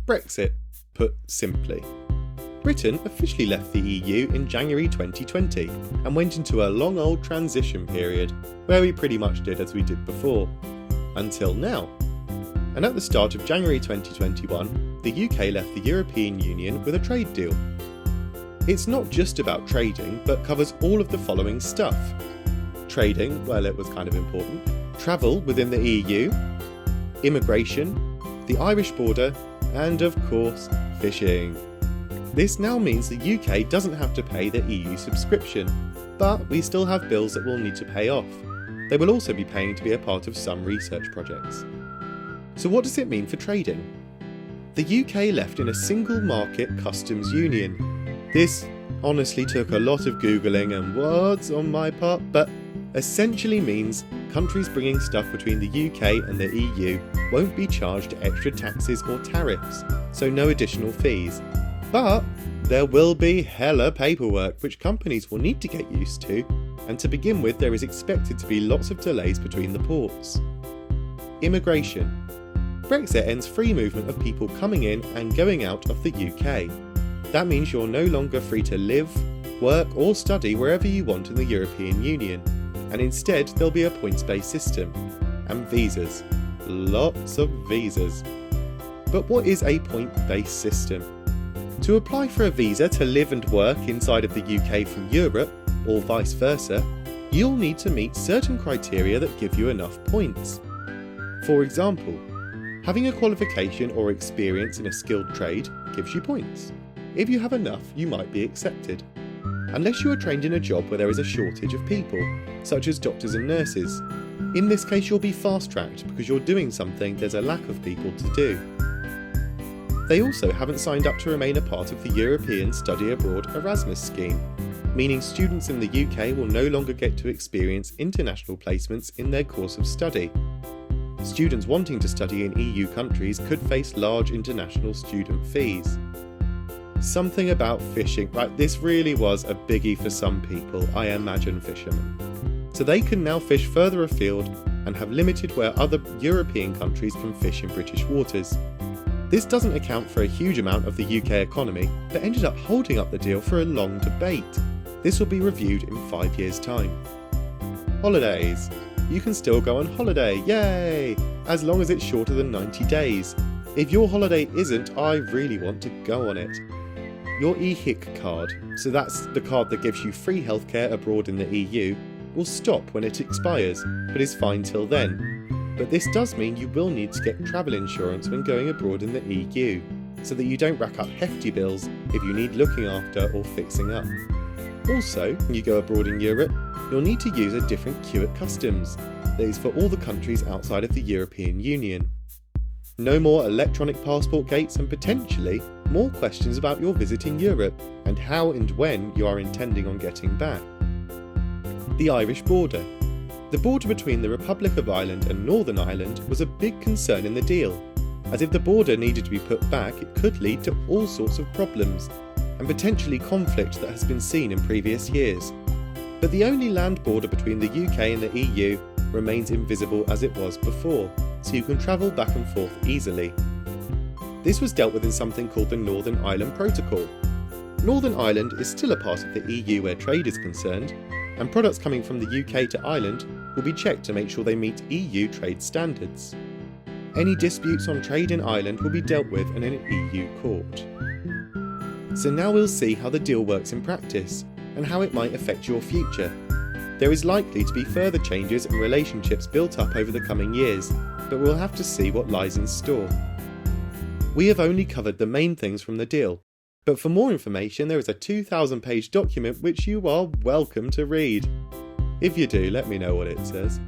Brexit, put simply. Britain officially left the EU in January 2020 and went into a long old transition period where we pretty much did as we did before. Until now. And at the start of January 2021, the UK left the European Union with a trade deal. It's not just about trading, but covers all of the following stuff. Trading, well, it was kind of important. Travel within the EU, immigration, the Irish border, and of course, fishing. This now means the UK doesn't have to pay the EU subscription, but we still have bills that we'll need to pay off. They will also be paying to be a part of some research projects. So what does it mean for trading? The UK left in a single market customs union. This honestly took a lot of googling and words on my part, but essentially means countries bringing stuff between the UK and the EU won't be charged extra taxes or tariffs, so no additional fees. But there will be hella paperwork which companies will need to get used to, and to begin with there is expected to be lots of delays between the ports. Immigration. Brexit ends free movement of people coming in and going out of the UK. That means you're no longer free to live, work or study wherever you want in the European Union, and instead there'll be a points-based system. And visas. Lots of visas. But what is a point-based system? To apply for a visa to live and work inside of the UK from Europe, or vice versa, you'll need to meet certain criteria that give you enough points. For example, having a qualification or experience in a skilled trade gives you points. If you have enough, you might be accepted. Unless you are trained in a job where there is a shortage of people, such as doctors and nurses. In this case you'll be fast-tracked because you're doing something there's a lack of people to do. They also haven't signed up to remain a part of the European Study Abroad Erasmus scheme, meaning students in the UK will no longer get to experience international placements in their course of study. Students wanting to study in EU countries could face large international student fees. Something about fishing, right, this really was a biggie for some people, I imagine fishermen. So they can now fish further afield and have limited where other European countries can fish in British waters. This doesn't account for a huge amount of the UK economy, but ended up holding up the deal for a long debate. This will be reviewed in 5 years' time. Holidays. You can still go on holiday, yay! As long as it's shorter than 90 days. If your holiday isn't, I really want to go on it. Your EHIC card, so that's the card that gives you free healthcare abroad in the EU, will stop when it expires, but is fine till then. But this does mean you will need to get travel insurance when going abroad in the EU, so that you don't rack up hefty bills if you need looking after or fixing up. Also, when you go abroad in Europe, you'll need to use a different queue at customs, that is for all the countries outside of the European Union. No more electronic passport gates and potentially more questions about your visit in Europe and how and when you are intending on getting back. The Irish border. The border between the Republic of Ireland and Northern Ireland was a big concern in the deal, as if the border needed to be put back it could lead to all sorts of problems, and potentially conflict that has been seen in previous years. But the only land border between the UK and the EU remains invisible as it was before, so you can travel back and forth easily. This was dealt with in something called the Northern Ireland Protocol. Northern Ireland is still a part of the EU where trade is concerned, and products coming from the UK to Ireland will be checked to make sure they meet EU trade standards. Any disputes on trade in Ireland will be dealt with in an EU court. So now we'll see how the deal works in practice, and how it might affect your future. There is likely to be further changes and relationships built up over the coming years, but we'll have to see what lies in store. We have only covered the main things from the deal, but for more information there is a 2,000-page document which you are welcome to read. If you do, let me know what it says.